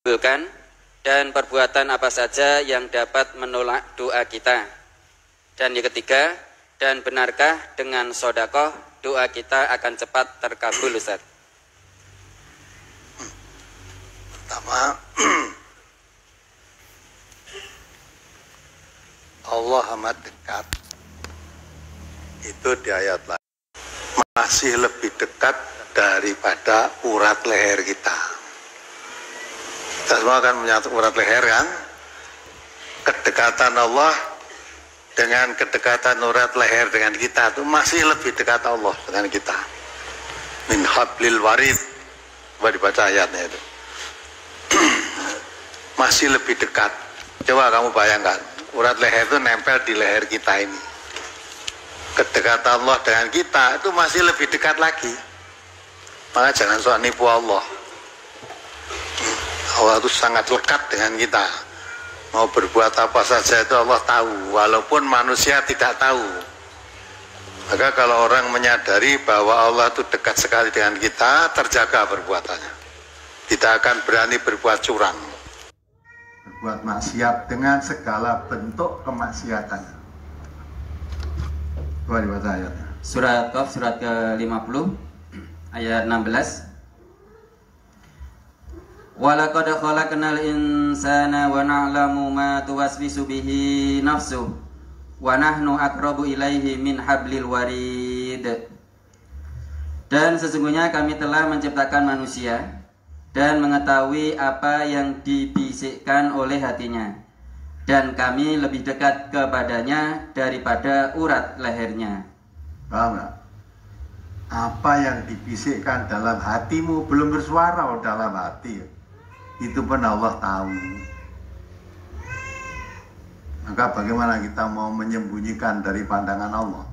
dikabulkan, dan perbuatan apa saja yang dapat menolak doa kita. Dan yang ketiga, dan benarkah dengan sodakoh doa kita akan cepat terkabul, Ustaz? Pertama, Allah amat dekat. Itu di ayat lain. Masih lebih dekat daripada urat leher kita. Kita semua kan punya urat leher kan? Kedekatan Allah dengan kedekatan urat leher dengan kita itu masih lebih dekat Allah dengan kita. Min hablil warid. Coba dibaca ayatnya itu. Masih lebih dekat. Coba kamu bayangkan, urat leher itu nempel di leher kita ini. Kedekatan Allah dengan kita itu masih lebih dekat lagi. Maka jangan sok nipu Allah. Allah itu sangat lekat dengan kita. Mau berbuat apa saja itu Allah tahu, walaupun manusia tidak tahu. Maka kalau orang menyadari bahwa Allah itu dekat sekali dengan kita, terjaga perbuatannya. Tidak akan berani berbuat curang, berbuat maksiat dengan segala bentuk kemaksiatan. Coba dibaca ayatnya. Surat Qaf, surat ke-50 ayat 16. Walaqad khalaqnal insana wa na'lamu ma tuwaswisu bihi nafsuh wa nahnu aqrabu ilaihi min hablil warid. Dan sesungguhnya kami telah menciptakan manusia dan mengetahui apa yang dibisikkan oleh hatinya, dan kami lebih dekat kepadanya daripada urat lehernya. Paham nggak? Apa yang dibisikkan dalam hatimu belum bersuara dalam hati, itu pun Allah tahu. Maka bagaimana kita mau menyembunyikan dari pandangan Allah?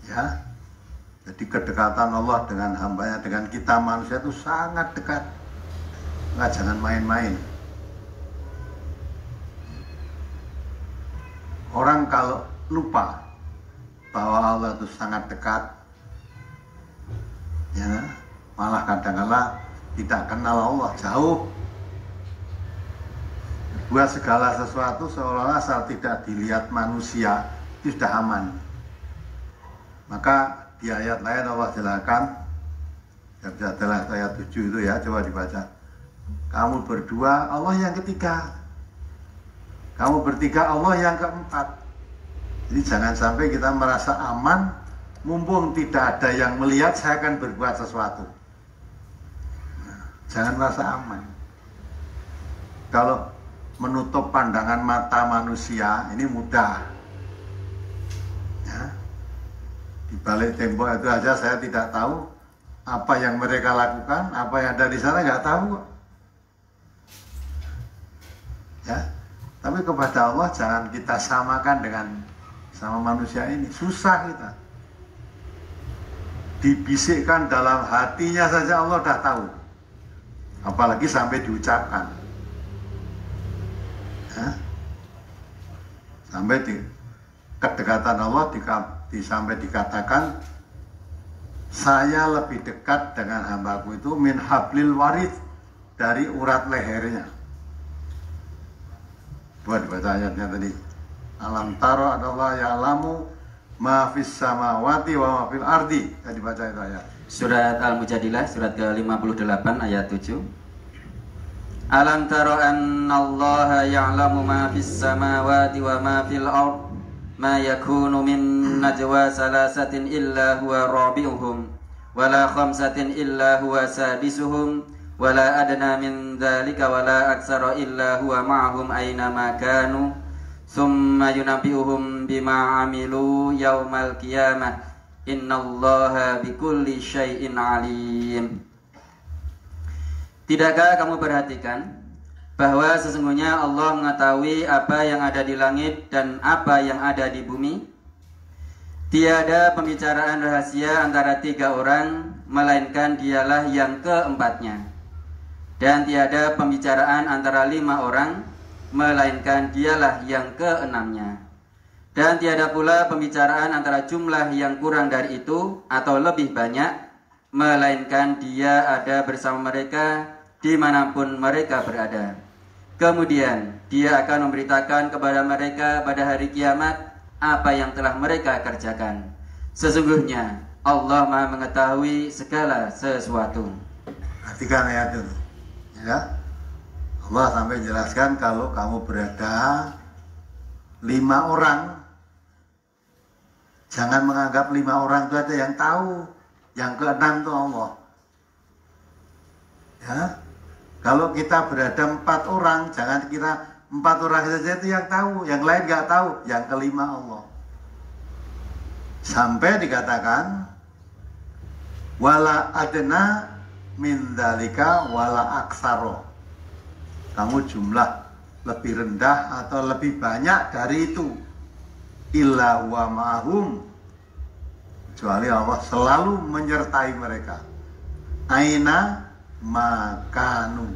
Ya, jadi kedekatan Allah dengan hambanya, dengan kita manusia itu sangat dekat. Nggak, jangan main-main. Orang kalau lupa bahwa Allah itu sangat dekat, ya, malah kadang-kala tidak kenal Allah, jauh. Buat segala sesuatu seolah-olah asal tidak dilihat manusia itu sudah aman. Maka di ayat lain Allah jelaskan, adalah ayat 7 itu ya, coba dibaca. Kamu berdua, Allah yang ketiga. Kamu bertiga, Allah yang keempat. Jadi jangan sampai kita merasa aman, mumpung tidak ada yang melihat saya akan berbuat sesuatu. Nah, jangan merasa aman. Kalau menutup pandangan mata manusia, ini mudah. Ya. Di balik tembok itu aja saya tidak tahu apa yang mereka lakukan, apa yang ada di sana nggak tahu. Ya, tapi kepada Allah jangan kita samakan dengan sama manusia ini, susah kita. Dibisikkan dalam hatinya saja Allah dah tahu, apalagi sampai diucapkan. Ya. Sampai di kedekatan Allah sampai dikatakan, saya lebih dekat dengan hambaku itu min hablil warid, dari urat lehernya. Buat dibaca ayatnya tadi. Alam taro adalah ya'lamu ma fis samawati wa ma fil ardi. Tadi baca itu ayat. Surat Al-Mujadilah, surat ke-58 ayat 7. Alam taro annallaha ya'lamu ma fis samawati wa ma fil ard. Ma yakunu min najwa salasatin illa huwa rabi'uhum wala khamsatin illa huwa sadisuhum wala adna min dzalika wala aksara illa huwa ma'ahum aina ma kanu thumma yunabbi'uhum bima 'amilu yaumal qiyamah innallaha bikulli syai'in 'alim. Tidakkah kamu perhatikan bahwa sesungguhnya Allah mengetahui apa yang ada di langit dan apa yang ada di bumi? Tiada pembicaraan rahasia antara 3 orang, melainkan dialah yang keempatnya. Dan tiada pembicaraan antara 5 orang, melainkan dialah yang keenamnya. Dan tiada pula pembicaraan antara jumlah yang kurang dari itu atau lebih banyak, melainkan dia ada bersama mereka dimanapun mereka berada. Kemudian dia akan memberitakan kepada mereka pada hari kiamat apa yang telah mereka kerjakan. Sesungguhnya Allah Maha mengetahui segala sesuatu. Perhatikan ayat itu, ya. Allah sampai jelaskan kalau kamu berada 5 orang, jangan menganggap 5 orang itu aja yang tahu, yang ke-6 itu Allah. Ya, kalau kita berada 4 orang, jangan kira 4 orang saja itu yang tahu, yang lain nggak tahu, yang ke-5 Allah. Sampai dikatakan wala adna min dzalika wala aksaro. Kamu jumlah lebih rendah atau lebih banyak dari itu. Illa wa ma'hum, kecuali Allah selalu menyertai mereka. Aina makanu,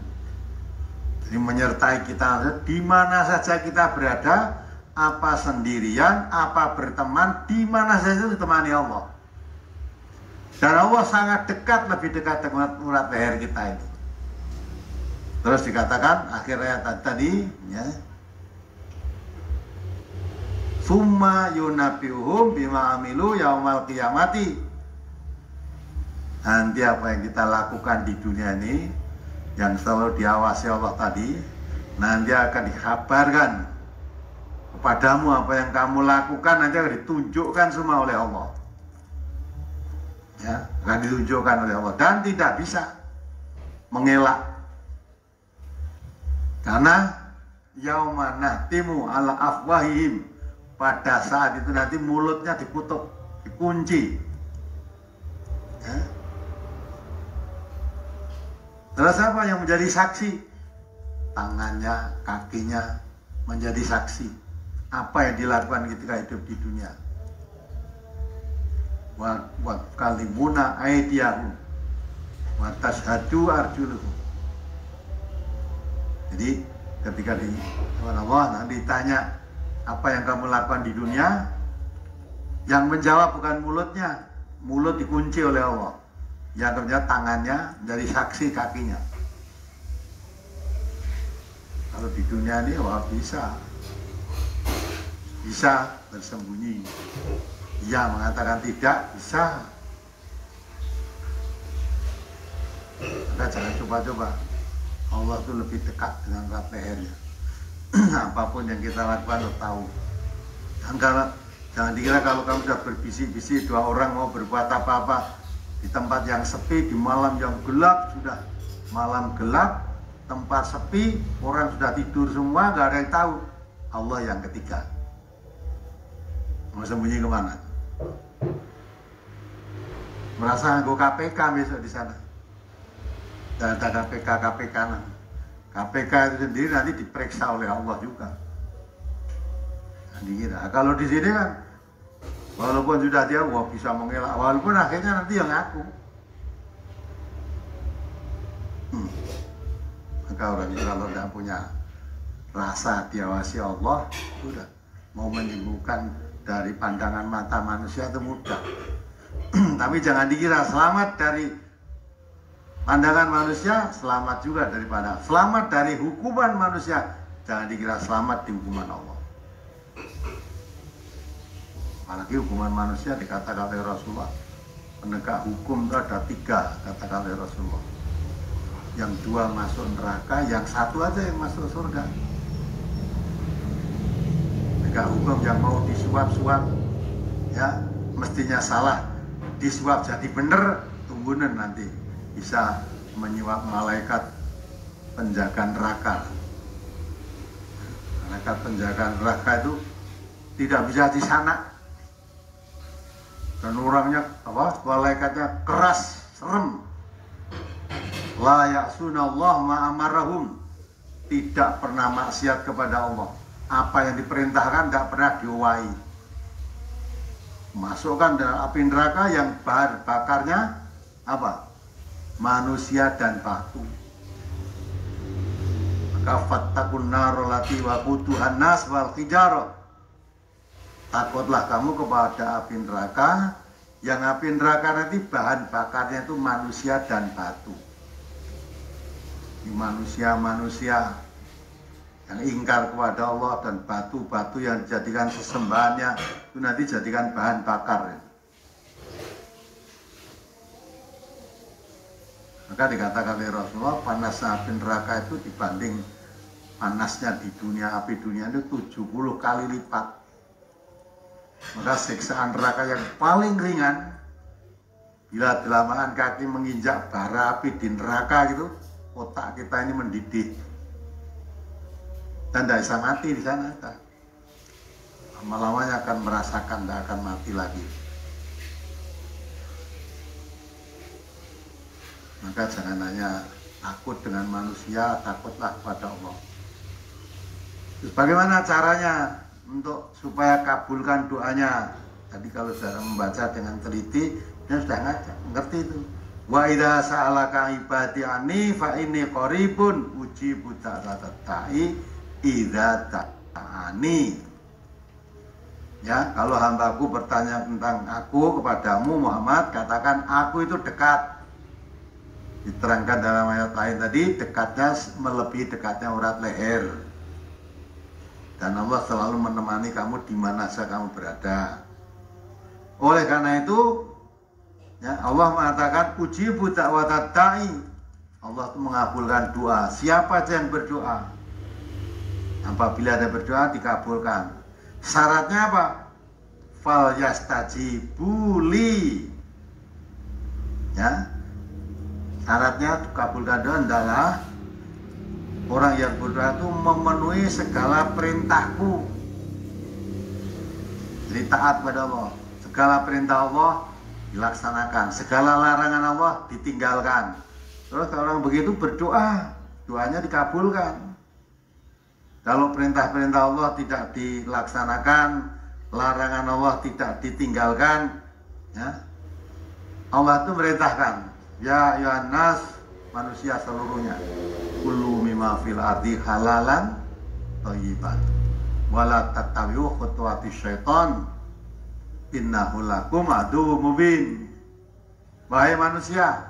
jadi menyertai kita di mana saja kita berada, apa sendirian, apa berteman, di mana saja ditemani Allah. Dan Allah sangat dekat, lebih dekat dengan urat leher kita ini. Terus dikatakan akhir ayat tadi, ya, summa yunabiuhum bima amilu yaumal qiyamati. Nanti apa yang kita lakukan di dunia ini, yang selalu diawasi Allah tadi, nanti akan dikabarkan kepadamu apa yang kamu lakukan, nanti akan ditunjukkan semua oleh Allah. Ya, akan ditunjukkan oleh Allah dan tidak bisa mengelak. Karena yauma nahtimu ala afwahihim, pada saat itu nanti mulutnya ditutup, dikunci. Ya. Terus apa yang menjadi saksi? Tangannya, kakinya menjadi saksi. Apa yang dilakukan ketika hidup di dunia. Wa kalimuna aydiyahum wa tashhadu arjuluhum. Jadi ketika di Allah nanti ditanya apa yang kamu lakukan di dunia, yang menjawab bukan mulutnya, mulut dikunci oleh Allah, yang kemudian tangannya menjadi saksi kakinya. Kalau di dunia ini wah bisa bersembunyi, ia mengatakan tidak, bisa. Maka jangan coba-coba. Allah itu lebih dekat dengan erat lehernya. Apapun yang kita lakukan lo tahu. Jangan dikira kalau kamu sudah berbisik-bisik 2 orang mau berbuat apa-apa di tempat yang sepi, di malam yang gelap, sudah malam gelap, tempat sepi, orang sudah tidur semua, gak ada yang tahu. Allah yang ketiga. Mau sembunyi kemana? Merasa nggo KPK besok di sana. Dan ada KPK itu sendiri nanti diperiksa oleh Allah juga. Dikira. Kalau di sini kan, walaupun sudah dia bisa mengelak, walaupun akhirnya nanti yang ngaku. Maka orang itu kalau tidak punya rasa diawasi Allah, sudah mau menyembuhkan dari pandangan mata manusia itu mudah. Tapi jangan dikira selamat dari pandangan manusia, selamat juga daripada selamat dari hukuman manusia. Jangan dikira selamat di hukuman Allah. Apalagi hukuman manusia dikatakan oleh Rasulullah, penegak hukum itu ada 3, katakan oleh Rasulullah. Yang 2 masuk neraka, yang 1 aja yang masuk surga. Penegak hukum yang mau disuap-suap, ya mestinya salah, disuap jadi bener, tunggunan nanti bisa menyuap malaikat penjaga neraka. Malaikat penjaga neraka itu tidak bisa di sana. Dan orangnya malaikatnya keras, serem. La ya'sunallah ma'amarahum, tidak pernah maksiat kepada Allah. Apa yang diperintahkan tidak pernah diwai. Masukkan dalam api neraka yang bahan bakarnya apa? Manusia dan batu. Maka fattakun narolati wa quduhan nas wal hijarah. Takutlah kamu kepada api neraka, yang api neraka nanti bahan bakarnya itu manusia dan batu. manusia-manusia yang ingkar kepada Allah dan batu-batu yang dijadikan sesembahannya itu nanti jadikan bahan bakar. Maka dikatakan oleh Rasulullah, panas api neraka itu dibanding panasnya di dunia, api dunia itu 70 kali lipat. Maka siksaan neraka yang paling ringan, bila telamaan kaki menginjak bara api di neraka gitu, otak kita ini mendidih dan tidak bisa mati di sana. Lama-lamanya akan merasakan, tidak akan mati lagi. Maka jangan hanya takut dengan manusia, takutlah kepada Allah. Terus bagaimana caranya untuk supaya kabulkan doanya? Tadi kalau sudah membaca dengan teliti, dia sudah ngerti itu. Wa idza sa'alaka ibadi anni fa inni qaribun ujibu da'watad-da'i idza ta'ani. Ya, kalau hambaku bertanya tentang aku kepadamu Muhammad, katakan aku itu dekat. Diterangkan dalam ayat lain tadi, dekatnya melebihi dekatnya urat leher. Dan Allah selalu menemani kamu di mana saja kamu berada. Oleh karena itu, ya, Allah mengatakan ujibu da'watad da'i. Allah itu mengabulkan doa. Siapa saja yang berdoa, apabila ada berdoa dikabulkan. Syaratnya apa? Fal yastajibu li. Ya. Syaratnya kabulkan doa adalah orang yang berdoa itu memenuhi segala perintahku. Jadi taat pada Allah. Segala perintah Allah dilaksanakan, segala larangan Allah ditinggalkan. Terus kalau orang begitu berdoa, doanya dikabulkan. Kalau perintah-perintah Allah tidak dilaksanakan, larangan Allah tidak ditinggalkan, ya, Allah itu merintahkan, ya nas, manusia seluruhnya, kulu mimma fil ardi halalan thayyiban wala tattabi'u khutuwati syaitan innahu lakum aduwwum mubin. Wahai manusia,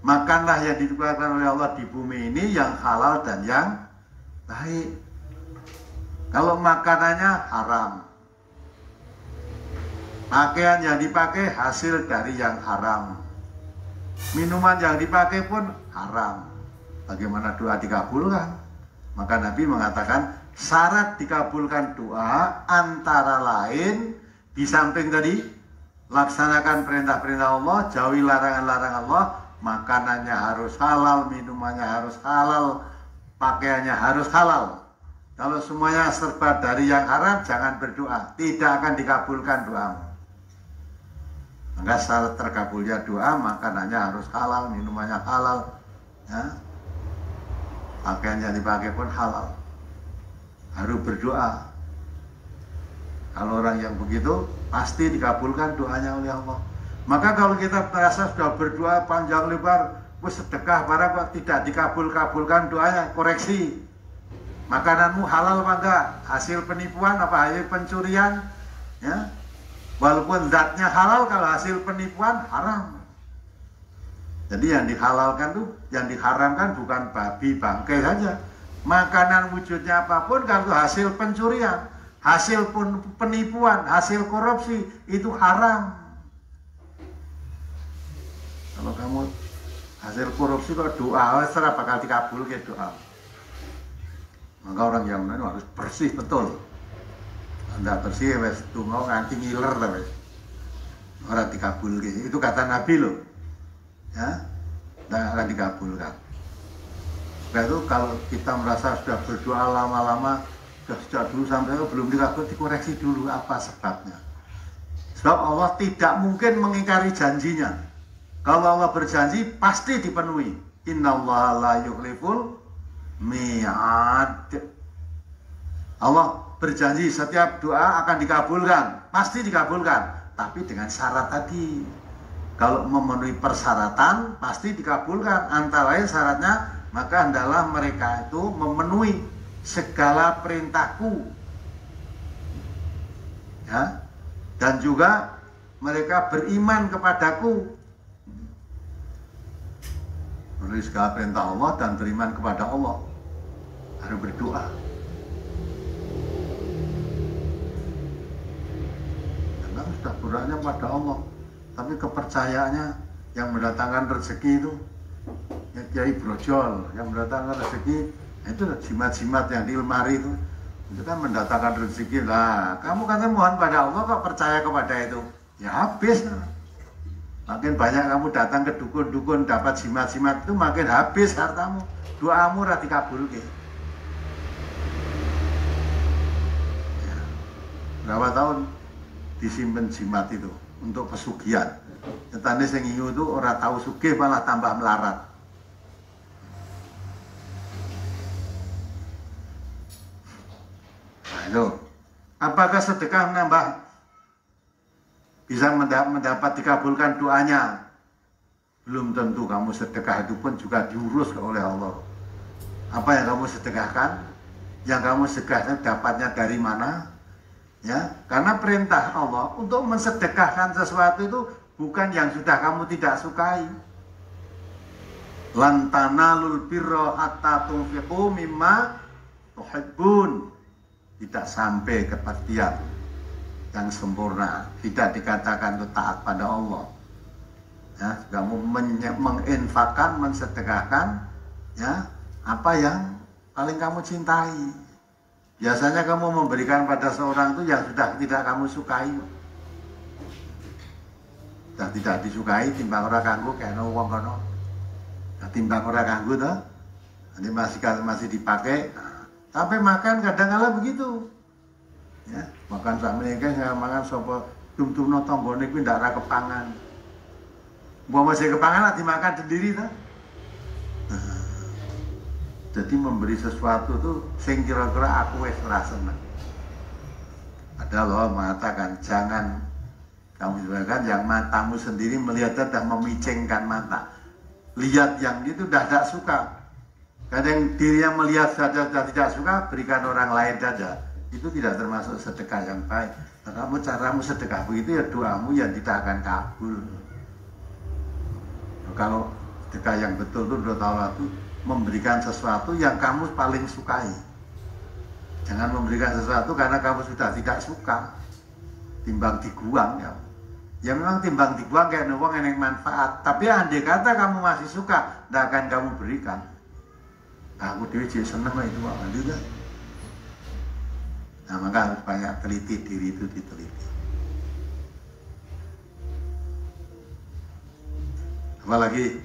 makanlah yang ditentukan oleh Allah di bumi ini yang halal dan yang baik. Kalau makanannya haram, pakaian yang dipakai hasil dari yang haram, minuman yang dipakai pun haram, bagaimana doa dikabulkan? Maka Nabi mengatakan syarat dikabulkan doa antara lain, di samping tadi laksanakan perintah-perintah Allah, jauhi larangan-larangan Allah, makanannya harus halal, minumannya harus halal, pakaiannya harus halal. Kalau semuanya serba dari yang haram, jangan berdoa, tidak akan dikabulkan doamu. Maka syarat terkabulnya doa, makanannya harus halal, minumannya halal, ya, pakaian yang dipakai pun halal. Harus berdoa. Kalau orang yang begitu, pasti dikabulkan doanya oleh Allah. Maka kalau kita merasa sudah berdoa panjang lebar, sedekah para kok tidak dikabulkan doanya, koreksi. Makananmu halal apa enggak? Hasil penipuan apa hasil pencurian? Ya. Walaupun zatnya halal, kalau hasil penipuan haram. Jadi yang dihalalkan tuh, yang diharamkan bukan babi bangkai saja. Makanan wujudnya apapun, kalau hasil pencurian, hasil penipuan, hasil korupsi, itu haram. Kalau kamu hasil korupsi kok doa, serah bakal dikabul ke doa. Maka orang yang lain harus bersih betul. Anda bersih, wes tunggu nganti ngiler lah wes. Orang dikabul ke. Itu kata Nabi loh. Ya, tidak akan dikabulkan. Nah itu kalau kita merasa sudah berdoa lama-lama, sudah dulu sampai belum dikabul, dikoreksi dulu apa sebabnya. Sebab Allah tidak mungkin mengingkari janjinya. Kalau Allah berjanji pasti dipenuhi. Innallaha la yukhliful mi'ad. Allah berjanji setiap doa akan dikabulkan, pasti dikabulkan, tapi dengan syarat tadi. Kalau memenuhi persyaratan pasti dikabulkan. Antara lain syaratnya, maka hendaklah mereka itu memenuhi segala perintahku, ya, dan juga mereka beriman kepadaku. menulis segala perintah Allah dan beriman kepada Allah, harus berdoa. Karena sudah berdoanya pada Allah, tapi kepercayaannya yang mendatangkan rezeki itu ya Kiai Brojol, yang mendatangkan rezeki itu jimat-jimat yang di lemari itu kan mendatangkan rezeki. Lah kamu katanya mohon pada Allah kok percaya kepada itu, ya habis. Makin banyak kamu datang ke dukun-dukun dapat jimat-jimat itu makin habis hartamu, doamu ora dikabulke. Ya. Berapa tahun disimpan jimat itu untuk pesugihan. Nyatane sing ngingu itu ora tahu sugih malah tambah melarat. Nah, itu. Apakah sedekah menambah bisa mendapat dikabulkan doanya? Belum tentu. Kamu sedekah itu pun juga diurus oleh Allah. Apa yang kamu sedekahkan, yang kamu sedekahkan dapatnya dari mana? Ya, karena perintah Allah untuk mensedekahkan sesuatu itu bukan yang sudah kamu tidak sukai. Lan tanalul birra hatta tunfiqu mimma tuhibbun. Tidak sampai kepastian yang sempurna, tidak dikatakan itu taat pada Allah. Ya, kamu menginfakkan, mensedekahkan, ya, apa yang paling kamu cintai. Biasanya kamu memberikan pada seorang itu yang sudah tidak kamu sukai, sudah tidak disukai, timbang ora kanggo kena wong kono. Nah, timbang ora kanggo toh, ini masih dipakai. Nah, sampai makan kadang-kala begitu. Ya, makan sak meniki saya mangan sapa tum-tumno tanggane kuwi ndak ra kepangan. Mbok masih kepangan dimakan sendiri ta. Jadi memberi sesuatu tuh sing kira-kira aku wis ora seneng. Padahal Allah mengatakan jangan kamu juga yang matamu sendiri melihat dan memicingkan mata. Lihat yang itu dah tidak suka. Kadang dirinya melihat saja tidak suka, berikan orang lain saja. Itu tidak termasuk sedekah yang baik. Nah, kamu caramu sedekah begitu ya doamu yang tidak akan kabul. Nah, kalau sedekah yang betul itu udah tahu itu memberikan sesuatu yang kamu paling sukai. Jangan memberikan sesuatu karena kamu sudah tidak suka. Timbang diguang ya. Ya memang timbang diguang kayak nuwang yang manfaat. Tapi andai kata kamu masih suka, tidak akan kamu berikan. Nah, aku dewi seneng lah itu juga. Nah, maka harus banyak teliti, diri itu diteliti. Apalagi?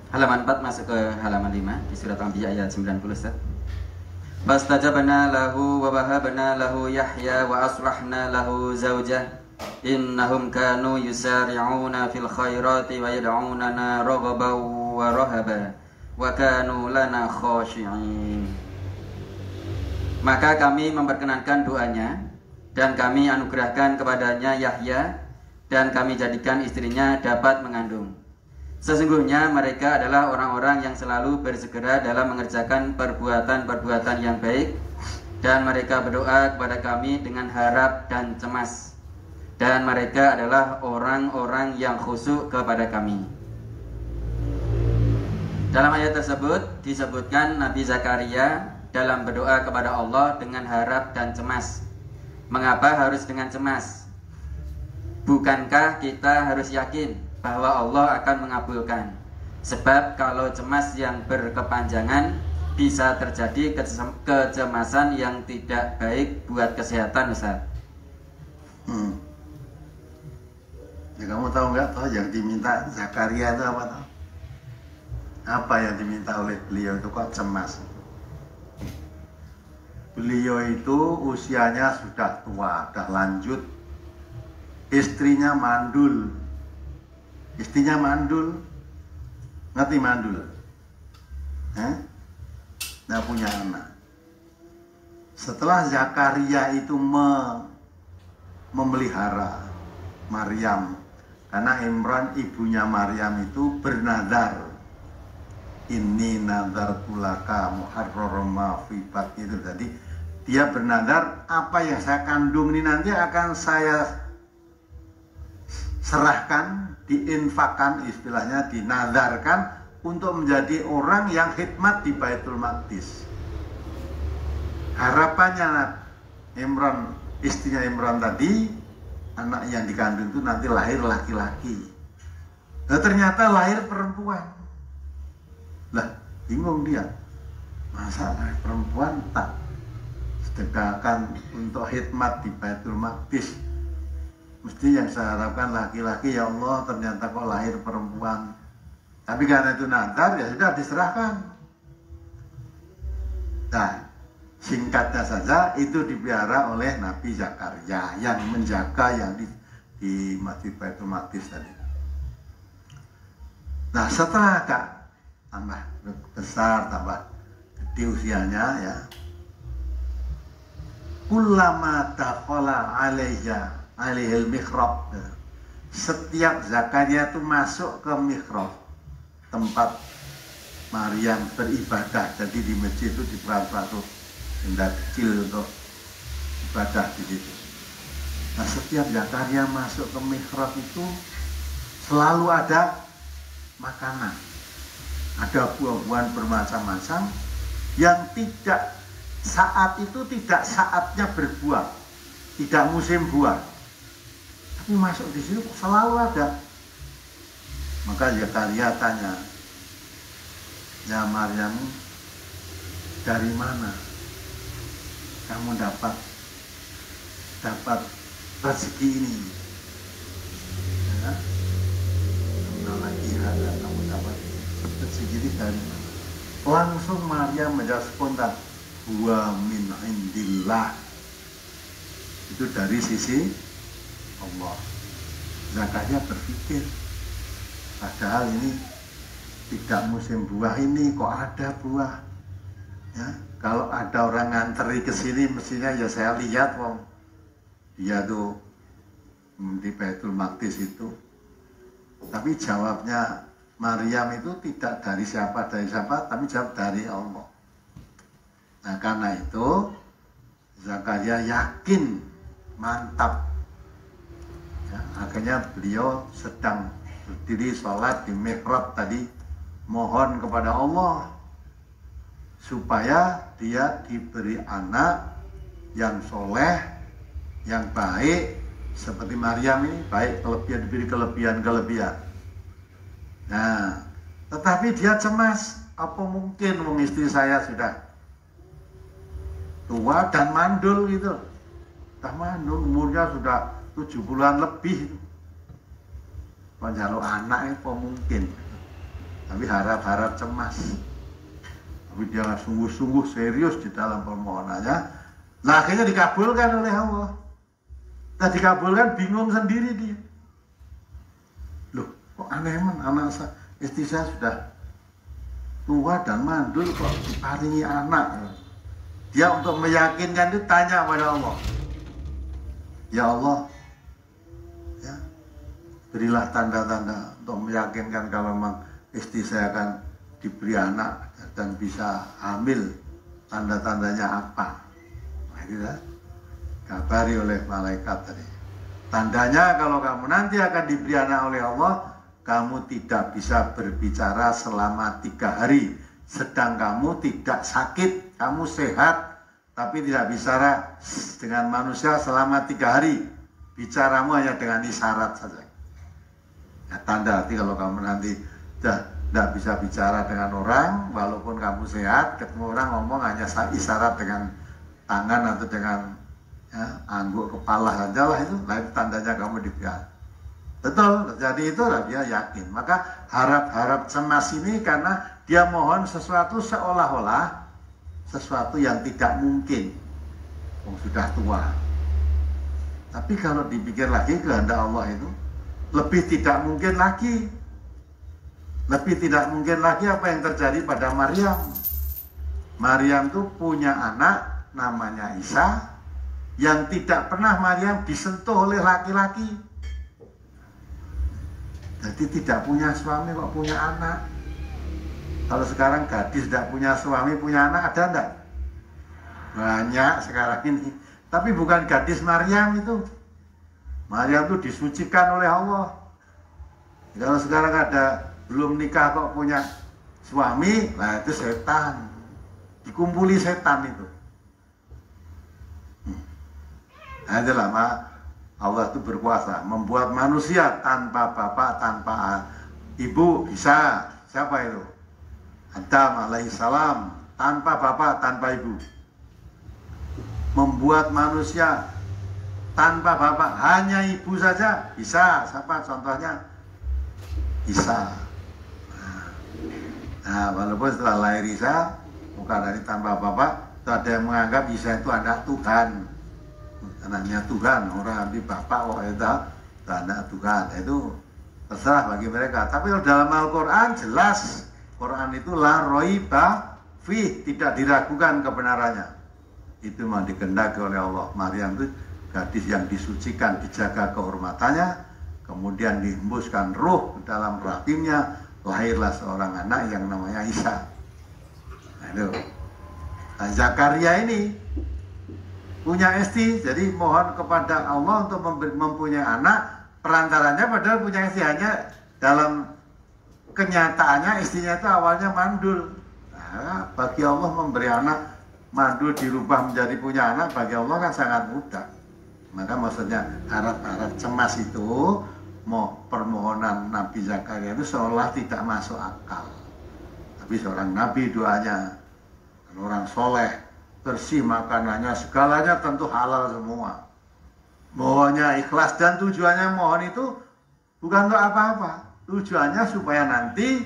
Halaman 4 masuk ke halaman 5 di surat Anbiya ayat 90. Fastajabna lahu wa wahabna lahu Yahya wa aslahna lahu zawjah innahum kanu yusari'una fil khairati wa yad'unana raghaban wa rahaba wa kanu lana khashi'in. Maka kami memperkenankan doanya dan kami anugerahkan kepadanya Yahya dan kami jadikan istrinya dapat mengandung. Sesungguhnya mereka adalah orang-orang yang selalu bersegera dalam mengerjakan perbuatan-perbuatan yang baik dan mereka berdoa kepada kami dengan harap dan cemas. Dan mereka adalah orang-orang yang khusyuk kepada kami. Dalam ayat tersebut disebutkan Nabi Zakaria dalam berdoa kepada Allah dengan harap dan cemas. Mengapa harus dengan cemas? Bukankah kita harus yakin bahwa Allah akan mengabulkan? Sebab kalau cemas yang berkepanjangan bisa terjadi kecemasan yang tidak baik buat kesehatan, Ustaz. Ya, kamu tahu nggak toh yang diminta Zakaria itu apa toh? Apa yang diminta oleh beliau itu kok cemas? Beliau itu usianya sudah tua, sudah lanjut. Istrinya mandul. Istrinya mandul. Ngerti mandul? Nggak punya anak. Setelah Zakaria itu memelihara Maryam, karena Imran ibunya Maryam itu bernadar, ini nadar tulaka muharraram ma fi batni, itu tadi dia bernadar apa yang saya kandung ini nanti akan saya serahkan, diinfakkan, istilahnya dinadarkan untuk menjadi orang yang khidmat di Baitul Maqdis. Harapannya Imran, istrinya Imran tadi, anak yang dikandung itu nanti lahir laki-laki. Nah, ternyata lahir perempuan. Lah, bingung dia. Masa lahir perempuan tak sedekahkan untuk khidmat di Baitul Maqdis? Mesti yang saya harapkan laki-laki, ya Allah, ternyata kok lahir perempuan. Tapi karena itu nazar, ya sudah diserahkan. Nah, singkatnya saja itu dipelihara oleh Nabi Zakaria yang menjaga yang di Masjid Baitul Maqdis tadi. Nah, setelah agak tambah besar, tambah gede usianya ya, kullama dakhala alaihil mihrab, setiap Zakaria itu masuk ke mihrab, tempat Maryam beribadah. Jadi di masjid itu dibuat suatu benda kecil untuk ibadah di situ. Nah, setiap Zakaria masuk ke mihrab itu selalu ada makanan, ada buah-buahan bermacam-macam yang tidak saat itu tidak saatnya berbuah, tidak musim buah, tapi masuk di situ selalu ada. Maka Zakaria tanya, ya Maryam, dari mana kamu dapat rezeki ini? Ya, lagi ada kamu dapat rezeki ini dari mana? Langsung Maryam menjawab spontan, wa min indillah, itu dari sisi Allah. Zakaria berpikir, padahal ini tidak musim buah, ini kok ada buah ya. Kalau ada orang nganteri ke sini mestinya ya saya lihat, wong dia tuh di Baitul Maqdis itu. Tapi jawabnya Maryam itu tidak dari siapa, tapi jawab dari Allah. Nah, karena itu Zakaria yakin, mantap ya, akhirnya beliau sedang berdiri sholat di mihrab tadi, mohon kepada Allah supaya dia diberi anak yang soleh, yang baik, seperti Maryam ini, baik kelebihan, diberi kelebihan. Nah, tetapi dia cemas, apa mungkin wong istri saya sudah tua dan mandul gitu, sudah mandul, umurnya sudah 70-an lebih, penjaluk anak apa mungkin. Tapi harap-harap cemas. Tapi dia sungguh-sungguh serius di dalam permohonannya. Nah, akhirnya dikabulkan oleh Allah. Nah, dikabulkan, bingung sendiri dia. Loh, kok aneh man, istri saya sudah tua dan mandul kok diparingi anak. Dia untuk meyakinkan itu tanya kepada Allah, ya Allah, ya, berilah tanda-tanda untuk meyakinkan kalau memang istri saya akan diberi anak dan bisa hamil, tanda-tandanya apa? Nah, itu ya, kabari oleh malaikat tadi. Tandanya kalau kamu nanti akan diberi anak oleh Allah, kamu tidak bisa berbicara selama 3 hari. Sedang kamu tidak sakit, kamu sehat, tapi tidak bicara dengan manusia selama 3 hari. Bicaramu hanya dengan isyarat saja. Ya, tanda arti kalau kamu nanti tidak bisa bicara dengan orang, walaupun kamu sehat, ketemu orang ngomong hanya isyarat dengan tangan atau dengan ya, angguk kepala saja lah itu. Nah, itu tandanya kamu dibiarkan. Betul, jadi itu lah dia yakin. Maka harap-harap cemas ini karena dia mohon sesuatu seolah-olah sesuatu yang tidak mungkin. Sudah tua. Tapi kalau dipikir lagi kehendak Allah itu lebih tidak mungkin lagi. Lebih tidak mungkin lagi apa yang terjadi pada Maryam. Maryam itu punya anak namanya Isa yang tidak pernah Maryam disentuh oleh laki-laki. Jadi tidak punya suami kok punya anak. Kalau sekarang gadis tidak punya suami punya anak ada enggak? Banyak sekarang ini. Tapi bukan gadis Maryam itu. Maryam itu disucikan oleh Allah. Kalau sekarang ada belum nikah kok punya suami, nah itu setan. Dikumpuli setan itu. Nah, itulah Allah itu berkuasa membuat manusia tanpa bapak, tanpa ibu bisa. Siapa itu? Adam alaihissalam tanpa bapak, tanpa ibu. Membuat manusia tanpa bapak, hanya ibu saja bisa. Siapa contohnya? Isa. Nah, walaupun setelah lahir Isa, bukan dari tanpa bapak, itu ada yang menganggap Isa itu anak Tuhan, anaknya Tuhan. Orang nanti bapak kok itu anak Tuhan, itu terserah bagi mereka. Tapi kalau dalam Al-Quran jelas, Quran itu la roiba fi, tidak diragukan kebenarannya. Itu memang dikehendaki oleh Allah. Maryam itu gadis yang disucikan, dijaga kehormatannya, kemudian dihembuskan ruh ke dalam rahimnya, lahirlah seorang anak yang namanya Isa. Nah, itu. Nah, Zakaria ini punya istri, jadi mohon kepada Allah untuk mempunyai anak. Perantaranya padahal punya istri, hanya dalam kenyataannya istrinya itu awalnya mandul. Nah, bagi Allah memberi anak mandul dirubah menjadi punya anak, bagi Allah kan sangat mudah. Maka maksudnya harap-harap cemas itu, mau permohonan Nabi Zakaria itu seolah tidak masuk akal. Tapi seorang Nabi doanya, orang soleh, bersih makanannya, segalanya tentu halal semua. Mohonnya ikhlas dan tujuannya mohon itu bukan untuk apa-apa. Tujuannya supaya nanti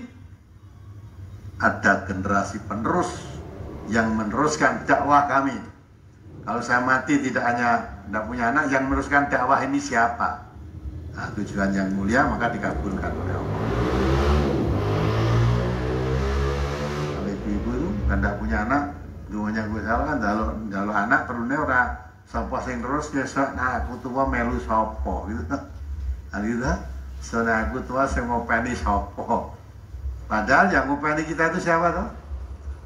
ada generasi penerus yang meneruskan dakwah kami. Kalau saya mati tidak punya anak, yang meneruskan dakwah ini siapa? Nah, tujuan yang mulia maka dikabulkan oleh Allah. Kalau ibu-ibu itu tidak punya anak, duanya gue salah kan, kalau anak perlunya orang sapa sing terus besok, nah aku tua melu sopo gitu. Nah gitu, soalnya aku tua sing ngopeni sopo. Padahal yang ngopeni kita itu siapa tuh?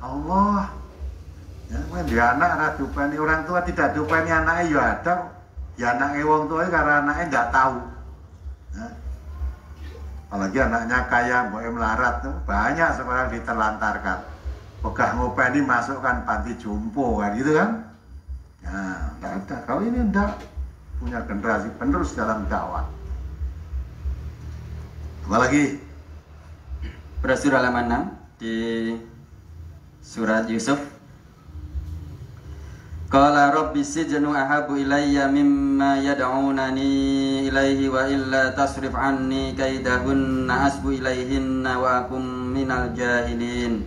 Allah. Ya, dia anak ada dupeni, orang tua tidak dupeni anaknya ya ada, ya anaknya wong tua karena anaknya nggak tahu. Nah, apalagi anaknya kaya, boleh melarat tuh banyak sekarang ditelantarkan. Pegah ngopeni masukkan panti jompo kan gitu kan? Nah, nggak ada. Kalau ini enggak punya generasi penerus dalam dakwah. Apalagi Surah halaman 6 di surat Yusuf. Qala rabbi sijnu ahabu ilayya mimma yad'unani ilaihi wa illa tasrif anni kaidahunna asbu ilaihinna wa akum minal jahilin.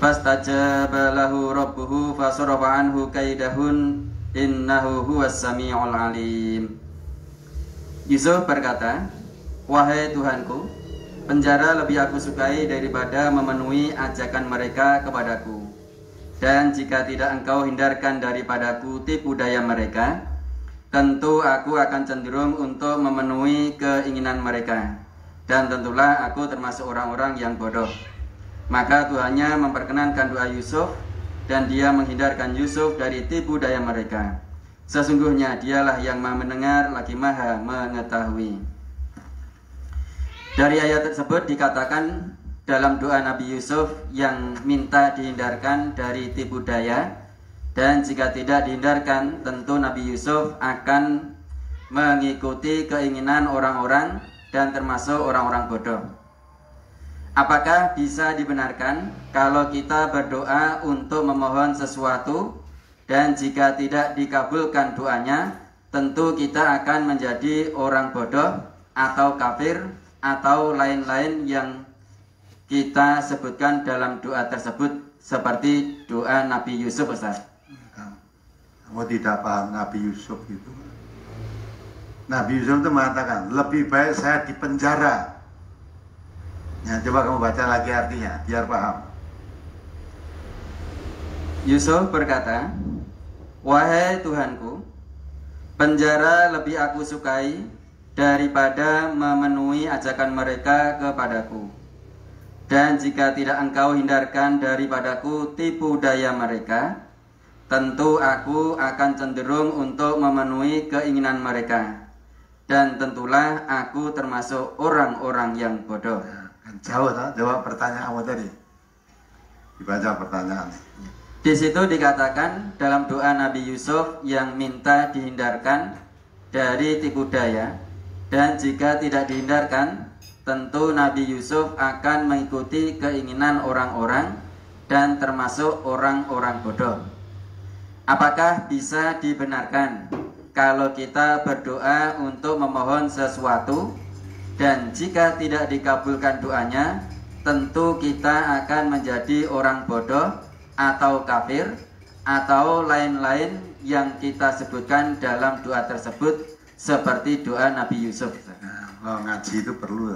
Fastajaba lahu rabbuhu fasarafa anhu kaidahun innahu huwas sami'ul alim. Yusuf berkata, wahai Tuhanku, penjara lebih aku sukai daripada memenuhi ajakan mereka kepadaku. Dan jika tidak engkau hindarkan daripadaku tipu daya mereka, tentu aku akan cenderung untuk memenuhi keinginan mereka. Dan tentulah aku termasuk orang-orang yang bodoh. Maka Tuhannya memperkenankan doa Yusuf, dan dia menghindarkan Yusuf dari tipu daya mereka. Sesungguhnya dialah yang maha mendengar lagi maha mengetahui. Dari ayat tersebut dikatakan dalam doa Nabi Yusuf yang minta dihindarkan dari tipu daya, dan jika tidak dihindarkan tentu Nabi Yusuf akan mengikuti keinginan orang-orang dan termasuk orang-orang bodoh. Apakah bisa dibenarkan kalau kita berdoa untuk memohon sesuatu dan jika tidak dikabulkan doanya, tentu kita akan menjadi orang bodoh atau kafir atau lain-lain yang kita sebutkan dalam doa tersebut seperti doa Nabi Yusuf, Ustaz? Kamu tidak paham Nabi Yusuf itu. Nabi Yusuf itu mengatakan, lebih baik saya di penjara. Ya, coba kamu baca lagi artinya, biar paham. Yusuf berkata, wahai Tuhanku, penjara lebih aku sukai daripada memenuhi ajakan mereka kepadaku. Dan jika tidak engkau hindarkan daripadaku tipu daya mereka, tentu aku akan cenderung untuk memenuhi keinginan mereka. Dan tentulah aku termasuk orang-orang yang bodoh. Nah, Jauh, jawab pertanyaanmu tadi. Dibaca pertanyaannya. Di situ dikatakan dalam doa Nabi Yusuf yang minta dihindarkan dari tipu daya, dan jika tidak dihindarkan, tentu Nabi Yusuf akan mengikuti keinginan orang-orang dan termasuk orang-orang bodoh. Apakah bisa dibenarkan kalau kita berdoa untuk memohon sesuatu, dan jika tidak dikabulkan doanya, tentu kita akan menjadi orang bodoh atau kafir atau lain-lain yang kita sebutkan dalam doa tersebut, seperti doa Nabi Yusuf? Nah, kalau ngaji itu perlu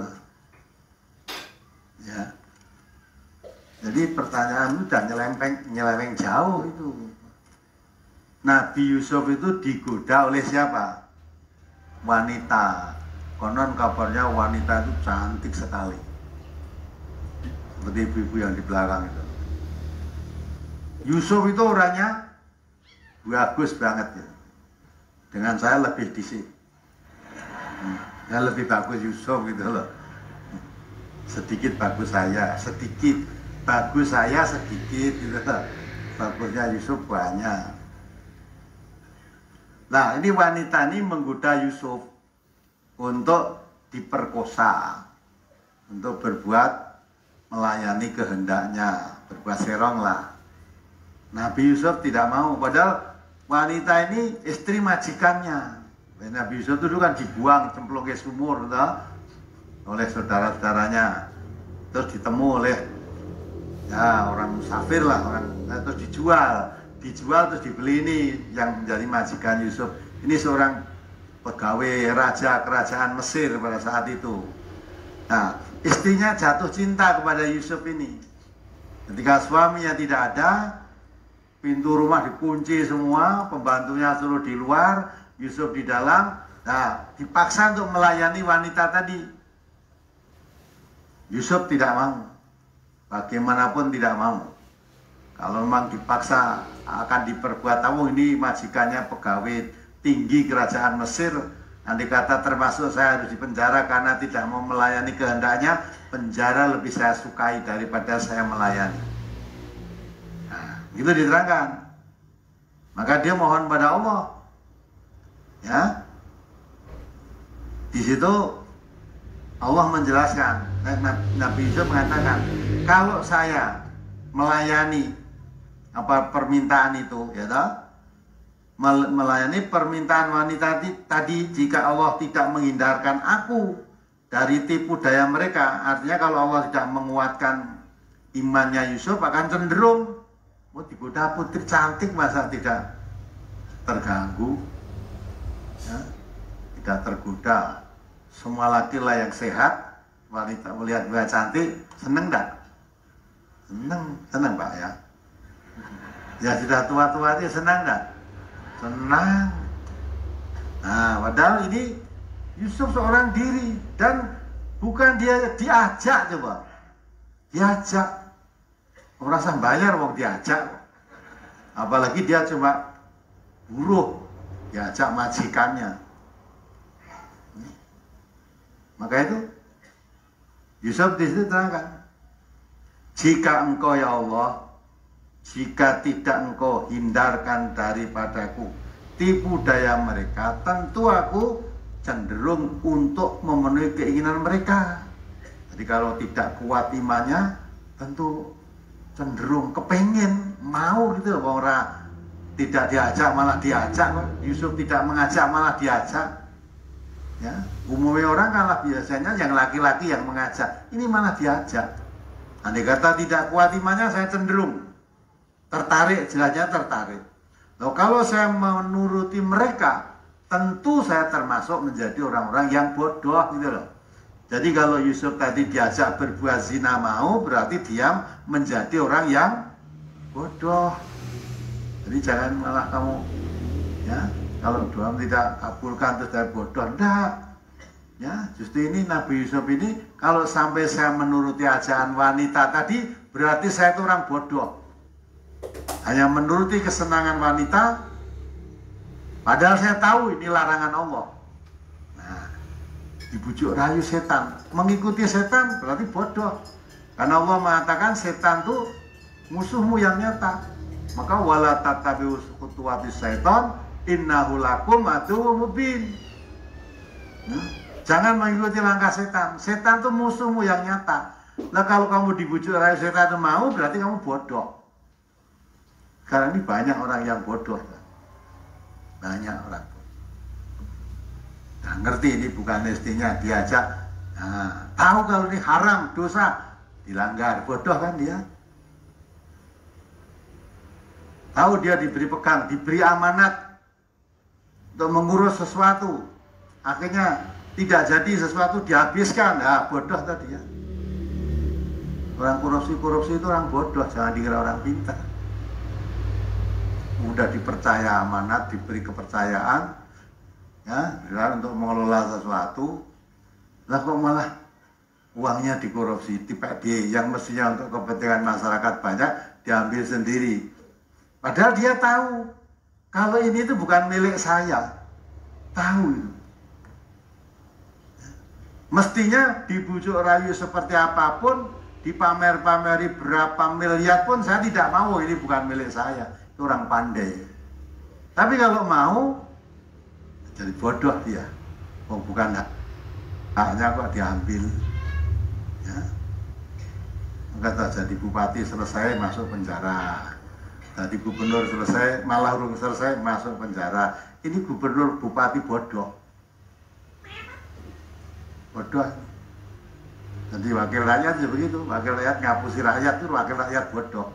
ya. Jadi pertanyaan itu udah nyelempeng jauh itu. Nabi Yusuf itu digoda oleh siapa? Wanita. Konon kabarnya wanita itu cantik sekali, seperti ibu-ibu yang di belakang itu. Yusuf itu orangnya bagus banget ya. Dengan saya lebih disik. Ya lebih bagus Yusuf gitu loh. Sedikit bagus saya, sedikit bagus saya sedikit gitu. Bagusnya Yusuf banyak. Nah, ini wanita ini menggoda Yusuf untuk diperkosa, untuk berbuat melayani kehendaknya, berbuat serong lah. Nabi Yusuf tidak mau, padahal wanita ini istri majikannya. Nabi Yusuf itu kan dibuang, cemplung ke sumur oleh saudara-saudaranya, terus ditemu oleh ya orang musafir lah, terus dijual terus dibeli ini yang menjadi majikan Yusuf. Ini seorang pegawai raja kerajaan Mesir pada saat itu. Nah, istrinya jatuh cinta kepada Yusuf ini. Ketika suaminya tidak ada, pintu rumah dikunci semua, pembantunya suruh di luar, Yusuf di dalam. Nah, dipaksa untuk melayani wanita tadi. Yusuf tidak mau, bagaimanapun tidak mau. Kalau memang dipaksa akan diperbuat, tahu ini majikannya pegawai tinggi kerajaan Mesir, andai kata termasuk saya harus dipenjara karena tidak mau melayani kehendaknya, penjara lebih saya sukai daripada saya melayani. Nah, itu diterangkan. Maka dia mohon pada Allah. Ya. Di situ Allah menjelaskan, Nabi Yusuf mengatakan, kalau saya melayani permintaan itu, ya toh, melayani permintaan wanita tadi, jika Allah tidak menghindarkan aku dari tipu daya mereka, artinya kalau Allah tidak menguatkan imannya Yusuf, akan cenderung digoda putri cantik, masa tidak terganggu, ya, tidak tergoda. Semua laki-laki yang sehat, wanita melihat dia cantik, seneng enggak? Seneng Pak ya. Ya sudah tua-tua dia senang enggak? Senang. Nah, padahal ini Yusuf seorang diri, dan bukan dia diajak, coba diajak, merasa bayar wong diajak, apalagi dia cuma buruh, diajak majikannya. Maka itu Yusuf di situ terangkan, jika engkau ya Allah, jika tidak engkau hindarkan daripadaku tipu daya mereka, tentu aku cenderung untuk memenuhi keinginan mereka. Jadi kalau tidak kuat imannya, tentu cenderung kepengen mau gitu loh. Orang tidak diajak malah diajak. Yusuf tidak mengajak malah diajak. Ya, umumnya orang kalah biasanya yang laki-laki yang mengajak, ini malah diajak. Andai kata tidak kuat imannya, saya cenderung tertarik, jelasnya tertarik. Loh, kalau saya menuruti mereka, tentu saya termasuk menjadi orang-orang yang bodoh gitu loh. Jadi kalau Yusuf tadi diajak berbuat zina mau, berarti dia menjadi orang yang bodoh. Jadi jangan malah kamu, ya, kalau doa tidak kabulkan terus dari bodoh, enggak. Ya, justru ini Nabi Yusuf ini, kalau sampai saya menuruti ajakan wanita tadi, berarti saya itu orang bodoh. Hanya menuruti kesenangan wanita, padahal saya tahu ini larangan Allah. Nah, dibujuk rayu setan, mengikuti setan berarti bodoh. Karena Allah mengatakan setan tuh musuhmu yang nyata. Maka wala tattabi'us khutuwatis syaitan innahu lakum aduwwum mubin. Jangan mengikuti langkah setan. Setan tuh musuhmu yang nyata. Nah kalau kamu dibujuk rayu setan itu mau, berarti kamu bodoh. Karena ini banyak orang yang bodoh. Banyak orang. Nah, ngerti ini bukan mestinya diajak. Nah, tahu kalau ini haram, dosa, dilanggar, bodoh kan dia. Tahu dia diberi pegang, diberi amanat untuk mengurus sesuatu, akhirnya tidak jadi sesuatu dihabiskan, nah bodoh tadi ya. Orang korupsi itu orang bodoh, jangan dikira orang pintar. Udah dipercaya amanat, diberi kepercayaan, ya, untuk mengelola sesuatu, lah kok malah uangnya dikorupsi, tipek yang mestinya untuk kepentingan masyarakat banyak diambil sendiri. Padahal dia tahu kalau ini itu bukan milik saya, tahu itu. Mestinya dibujuk rayu seperti apapun, dipamer-pameri berapa miliar pun saya tidak mau, ini bukan milik saya, itu orang pandai. Tapi kalau mau, jadi bodoh dia. Oh, bukan haknya kok diambil. Ya. Maka jadi bupati selesai masuk penjara. Jadi gubernur selesai, malah urung selesai masuk penjara. Ini gubernur bupati bodoh. Bodoh. Jadi wakil rakyat ya begitu. Wakil rakyat ngapusi rakyat itu wakil rakyat bodoh.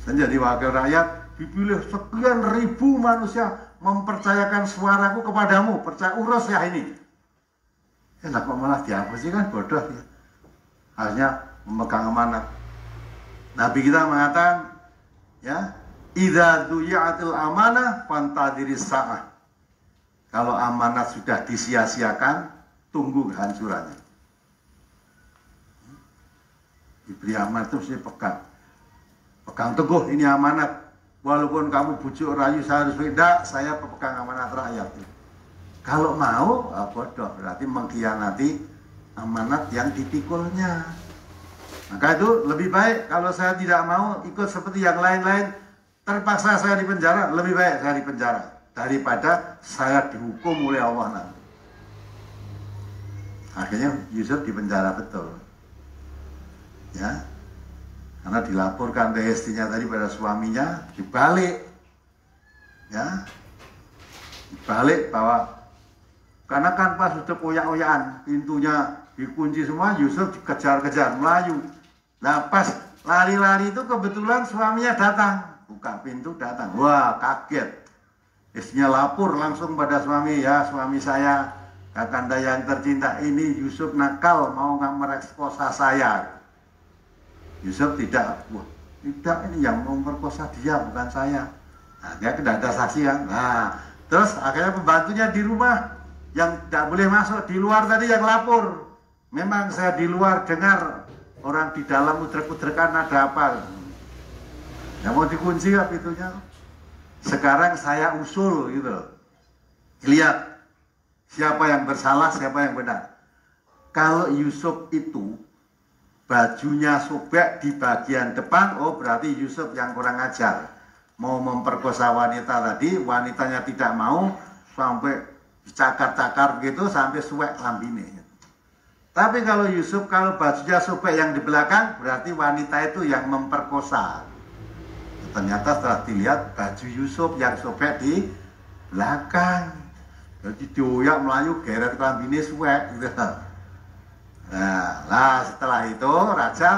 Dan jadi wakil rakyat dipilih sekian ribu manusia mempercayakan suaraku kepadamu, percaya urus ya ini. Ya kok malah dihapusi kan bodoh ya. Harusnya memegang amanat. Nabi kita mengatakan, ya, idza duyi'atil amanah fantadhiris sa'ah. Kalau amanat sudah disia-siakan, tunggu kehancurannya. Diberi amanat itu mesti pegang. Pegang teguh, ini amanat. Walaupun kamu bujuk rayu saya harus tidak, saya pegang amanat rakyat. Kalau mau, bodoh, berarti mengkhianati amanat yang dipikulnya. Maka itu lebih baik kalau saya tidak mau ikut seperti yang lain-lain, terpaksa saya di penjara, lebih baik saya di penjara daripada saya dihukum oleh Allah nanti. Akhirnya Yusuf di penjara betul. Ya. Karena dilaporkan ke istrinya tadi pada suaminya, dibalik. Ya. Dibalik bahwa karena kan pas sudah oyak-oyakan, pintunya dikunci semua, Yusuf dikejar-kejar, melayu. Nah pas lari-lari itu kebetulan suaminya datang, buka pintu datang, wah kaget. Istrinya lapor langsung pada suami, ya suami saya, kakanda yang tercinta, ini Yusuf nakal mau memerkosa saya. Yusuf tidak, wah tidak, ini yang mau memperkosa dia bukan saya. Nah dia tidak ada saksi kan. Nah terus akhirnya pembantunya di rumah yang tidak boleh masuk, di luar tadi yang lapor. Memang saya di luar dengar orang di dalam udrek-udrekan ada apa. Ya mau dikunci ya pintunya. Sekarang saya usul gitu. Lihat siapa yang bersalah, siapa yang benar. Kalau Yusuf itu bajunya sobek di bagian depan, oh berarti Yusuf yang kurang ajar. Mau memperkosa wanita tadi, wanitanya tidak mau, sampai dicakar-cakar begitu sampai suwek lambine. Tapi kalau Yusuf, kalau bajunya sobek yang di belakang, berarti wanita itu yang memperkosa. Ternyata setelah dilihat, baju Yusuf yang sobek di belakang. Jadi dioyak melayu, geret lambine suwek gitu. Nah, setelah itu raja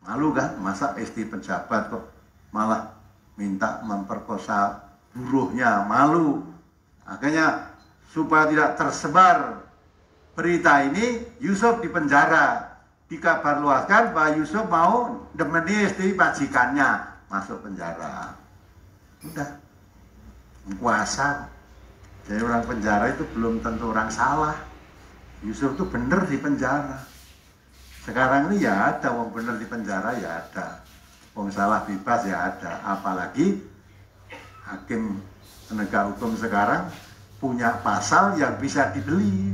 malu kan, masa istri pejabat kok malah minta memperkosa buruhnya, malu. Akhirnya supaya tidak tersebar berita ini, Yusuf dipenjara, dikabarluaskan bahwa Yusuf mau demeni istri majikannya masuk penjara. Udah kuasa. Jadi orang penjara itu belum tentu orang salah. Yusuf itu bener di penjara. Sekarang ini ya ada wong bener di penjara, ya ada wong salah bebas, ya ada. Apalagi hakim penegak hukum sekarang punya pasal yang bisa dibeli.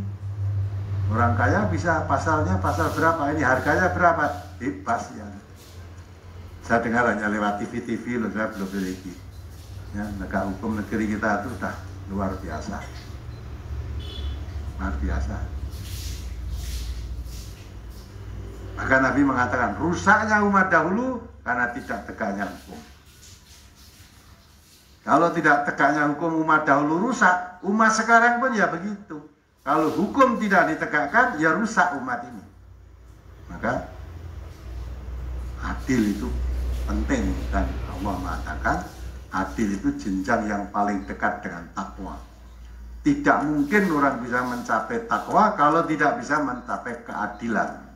Orang kaya bisa pasalnya pasal berapa, ini harganya berapa, bebas ya. Saya dengar hanya lewat TV loh, saya belum miliki. Ya, negara hukum negeri kita itu sudah luar biasa. Luar biasa. Maka Nabi mengatakan, rusaknya umat dahulu karena tidak tegaknya hukum. Kalau tidak tegaknya hukum umat dahulu rusak, umat sekarang pun ya begitu. Kalau hukum tidak ditegakkan, ya rusak umat ini. Maka adil itu penting, dan Allah mengatakan adil itu jenjang yang paling dekat dengan takwa. Tidak mungkin orang bisa mencapai takwa kalau tidak bisa mencapai keadilan.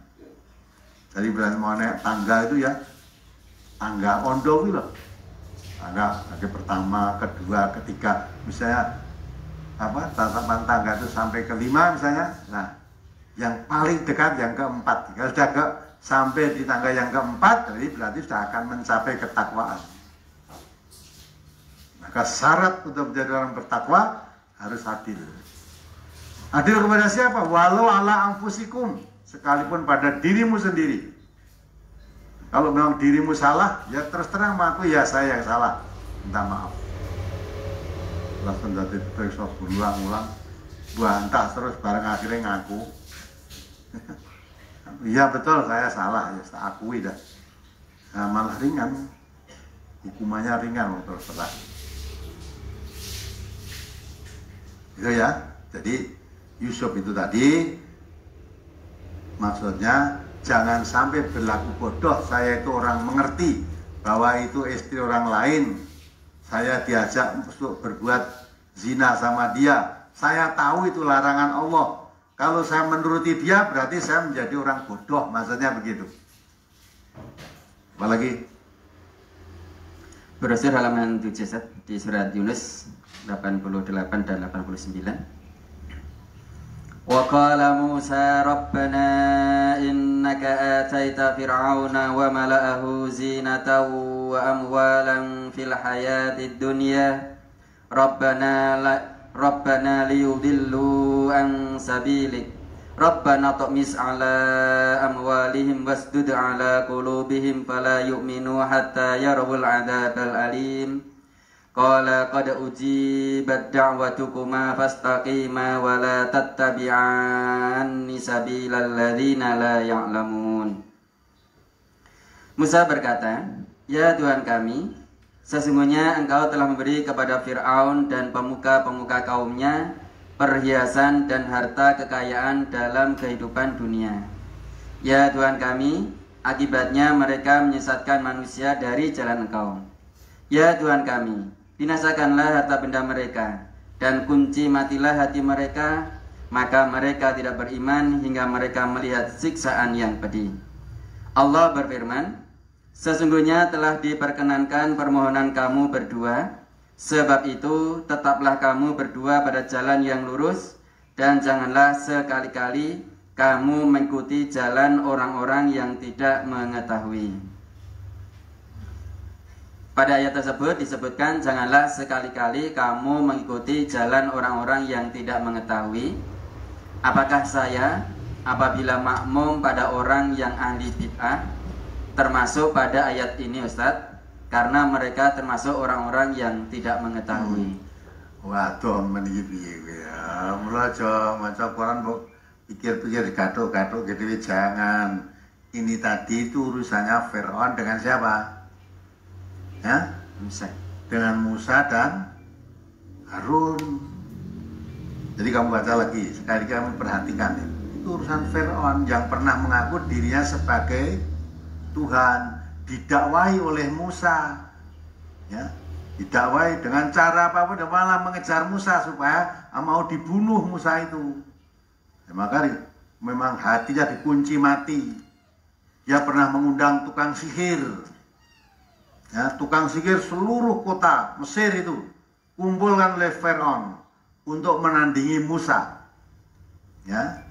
Jadi berarti mau naik tangga itu ya, tangga ondo itu loh. Tangga pertama, kedua, ketiga, misalnya tatapan tangga itu sampai kelima misalnya. Nah, yang paling dekat yang keempat. Kalau sudah sampai di tangga yang keempat, jadi berarti sudah akan mencapai ketakwaan. Maka syarat untuk menjadi orang bertakwa harus adil. Adil kepada siapa? Walau ala anfusikum, sekalipun pada dirimu sendiri. Kalau memang dirimu salah, ya terus terang mengaku ya saya yang salah, minta maaf. Langsung jadi periksa berulang-ulang, bantah terus bareng akhirnya ngaku. Iya betul saya salah, ya saya akui dah. Nah, malah ringan, hukumannya ringan terus terang. Itu ya. Jadi Yusuf itu tadi maksudnya jangan sampai berlaku bodoh. Saya itu orang mengerti bahwa itu istri orang lain. Saya diajak untuk berbuat zina sama dia. Saya tahu itu larangan Allah. Kalau saya menuruti dia berarti saya menjadi orang bodoh. Maksudnya begitu. Apalagi? Brosur halaman 7 di surat Yunus 88 dan 89. Wa qala Musa rabbana innaka ataita fir'auna wa mala'ahu zinatan wa amwalan fil hayatid dunya rabbana liyudillu an sabilik rabbana tu'mis ala amwalihim wasdud ala qulubihim fala yu'minu hatta yarawul adzabal alim. Qala qad ujibat da'watukuma fastaqima wa la tattabi'anni sabilal ladzina la ya'lamun. Musa berkata, "Ya Tuhan kami, sesungguhnya Engkau telah memberi kepada Fir'aun dan pemuka-pemuka kaumnya perhiasan dan harta kekayaan dalam kehidupan dunia. Ya Tuhan kami, akibatnya mereka menyesatkan manusia dari jalan Engkau. Ya Tuhan kami, binasakanlah harta benda mereka, dan kunci matilah hati mereka, maka mereka tidak beriman hingga mereka melihat siksaan yang pedih." Allah berfirman, "Sesungguhnya telah diperkenankan permohonan kamu berdua, sebab itu tetaplah kamu berdua pada jalan yang lurus, dan janganlah sekali-kali kamu mengikuti jalan orang-orang yang tidak mengetahui." Pada ayat tersebut disebutkan janganlah sekali-kali kamu mengikuti jalan orang-orang yang tidak mengetahui. Apakah saya apabila makmum pada orang yang ahli bid'ah termasuk pada ayat ini Ustadz? Karena mereka termasuk orang-orang yang tidak mengetahui. Waduh meniki ya. Mula aja maca Quran kok pikir-pikir gaduh-gaduh gitu, jangan. Ini tadi itu urusannya Fir'aun dengan siapa? Ya, Musa. Dengan Musa dan Harun. Jadi kamu baca lagi, sekali kamu perhatikan itu urusan Fir'aun yang pernah mengaku dirinya sebagai Tuhan, didakwai oleh Musa, ya, didakwai dengan cara apapun, dan malah mengejar Musa supaya mau dibunuh Musa itu. Ya, maka memang hatinya dikunci mati. Dia pernah mengundang tukang sihir. Ya, tukang sihir seluruh kota Mesir itu kumpulkan oleh Fir'aun untuk menandingi Musa, ya,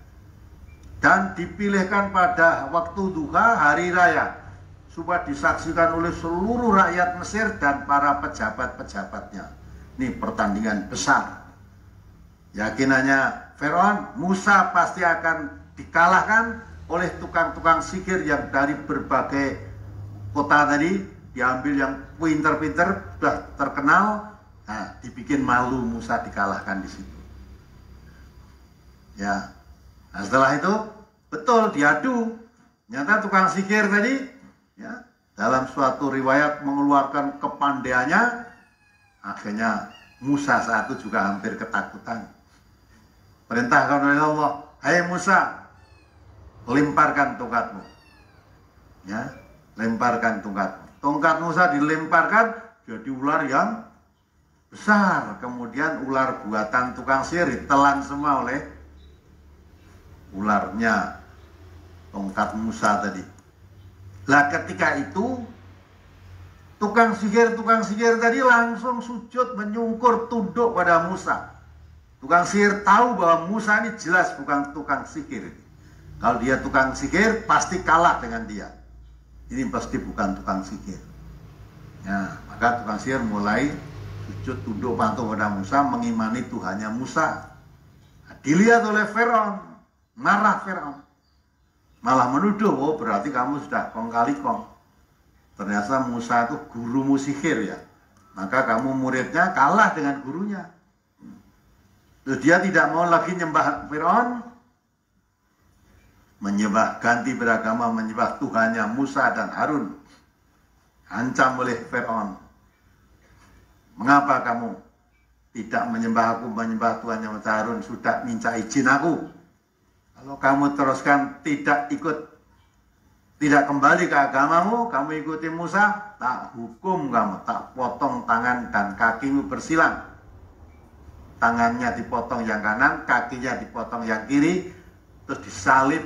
dan dipilihkan pada waktu duha hari raya supaya disaksikan oleh seluruh rakyat Mesir dan para pejabat-pejabatnya. Ini pertandingan besar. Yakinannya Firaun, Musa pasti akan dikalahkan oleh tukang-tukang sihir yang dari berbagai kota tadi, diambil yang pinter-pinter, sudah terkenal, nah, dibikin malu Musa dikalahkan di situ. Ya, nah setelah itu betul diadu, ternyata tukang sihir tadi, ya, dalam suatu riwayat mengeluarkan kepandaiannya, akhirnya Musa saat itu juga hampir ketakutan. Perintahkan oleh Allah, hai Musa, lemparkan tongkatmu. Ya, lemparkan tongkatmu. Tongkat Musa dilemparkan jadi ular yang besar. Kemudian ular buatan tukang sihir ditelan semua oleh ularnya tongkat Musa tadi. Lah ketika itu tukang sihir tadi langsung sujud menyungkur tunduk pada Musa. Tukang sihir tahu bahwa Musa ini jelas bukan tukang sihir. Kalau dia tukang sihir pasti kalah dengan dia. Ini pasti bukan tukang sihir. Ya, maka tukang sihir mulai sujud tunduk patuh pada Musa, mengimani Tuhannya Musa. Nah, dilihat oleh Firaun, marah Firaun, malah menuduh, oh berarti kamu sudah kong kali kong. Ternyata Musa itu gurumu sihir ya, maka kamu muridnya kalah dengan gurunya. Terus dia tidak mau lagi nyembah Firaun, menyembah, ganti beragama, menyembah Tuhannya Musa dan Harun. Ancam oleh Firaun, mengapa kamu tidak menyembah aku, menyembah Tuhannya Musa Harun, sudah minta izin aku. Kalau kamu teruskan tidak kembali ke agamamu, kamu ikuti Musa, tak hukum kamu, tak potong tangan dan kakimu bersilang. Tangannya dipotong yang kanan, kakinya dipotong yang kiri, terus disalib,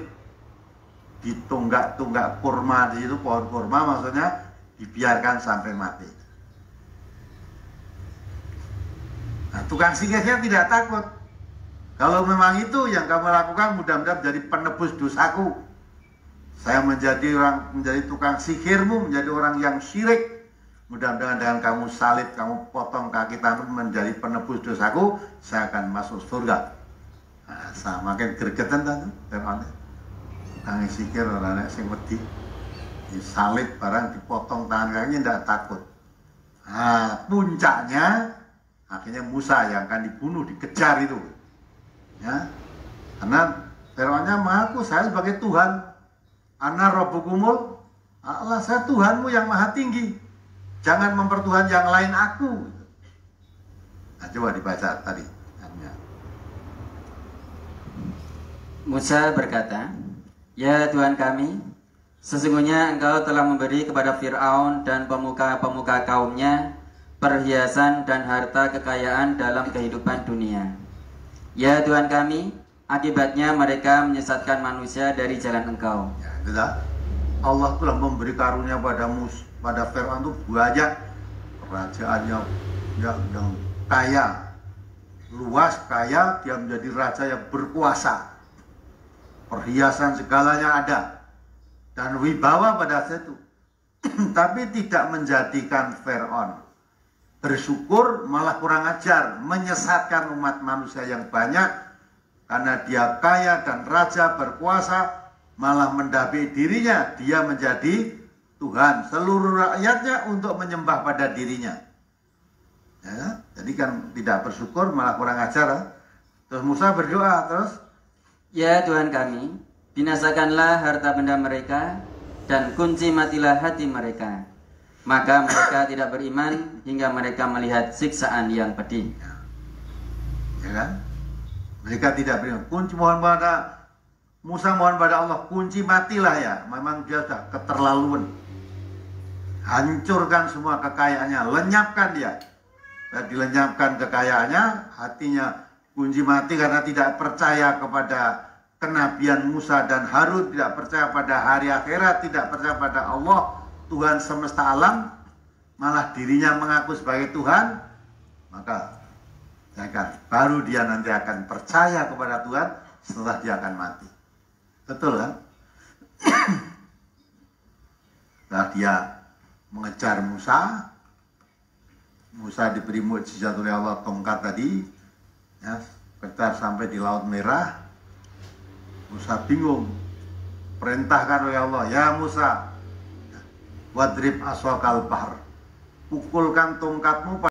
ditunggak-tunggak kurma di situ, pohon kurma maksudnya, dibiarkan sampai mati. Nah, tukang sihirnya tidak takut. Kalau memang itu yang kamu lakukan, mudah-mudahan menjadi penebus dosaku. Saya menjadi tukang sihirmu, menjadi orang yang syirik. Mudah-mudahan dengan kamu salib, kamu potong kaki tanganmu menjadi penebus dosaku, saya akan masuk surga. Nah, sama makin gregetan kan, tukang sihir orang sing wedi. Disalib barang, dipotong tangan kakinya tidak takut. Nah, puncaknya akhirnya Musa yang akan dibunuh, dikejar itu. Ya, karena Firaunnya mengaku saya sebagai Tuhan, ana rabbukumul Allah, saya Tuhanmu yang maha tinggi, jangan mempertuhan yang lain aku. Nah, coba dibaca tadi. Musa berkata, ya Tuhan kami, sesungguhnya engkau telah memberi kepada Fir'aun dan pemuka-pemuka kaumnya perhiasan dan harta kekayaan dalam kehidupan dunia. Ya Tuhan kami, akibatnya mereka menyesatkan manusia dari jalan engkau. Ya, sudah. Allah telah memberi karunia pada Fir'aun itu banyak, kerajaannya yang kaya, luas, kaya, dia menjadi raja yang berkuasa, perhiasan segalanya ada, dan wibawa pada saat itu. Tapi tidak menjadikan Fir'aun bersyukur, malah kurang ajar, menyesatkan umat manusia yang banyak karena dia kaya dan raja berkuasa, malah mendapati dirinya dia menjadi Tuhan seluruh rakyatnya untuk menyembah pada dirinya. Ya, jadi kan tidak bersyukur, malah kurang ajar. Terus Musa berdoa terus, ya Tuhan kami, binasakanlah harta benda mereka dan kunci matilah hati mereka. Maka mereka tidak beriman hingga mereka melihat siksaan yang pedih. Ya kan? Mereka tidak beriman. Kunci mohon pada Musa, mohon pada Allah, kunci matilah ya. Memang dia sudah keterlaluan. Hancurkan semua kekayaannya, lenyapkan dia. Dan dilenyapkan kekayaannya, hatinya kunci mati karena tidak percaya kepada kenabian Musa dan Harun, tidak percaya pada hari akhirat, tidak percaya pada Allah, Tuhan semesta alam, malah dirinya mengaku sebagai Tuhan, maka baru dia nanti akan percaya kepada Tuhan setelah dia akan mati. Betul kan? Setelah dia mengejar Musa diberi mukjizat oleh Allah, tongkat tadi, ya, Ketika sampai di Laut Merah, Musa bingung. Perintahkan oleh Allah, ya Musa, wadrib aswakal bahar, pukulkan tongkatmu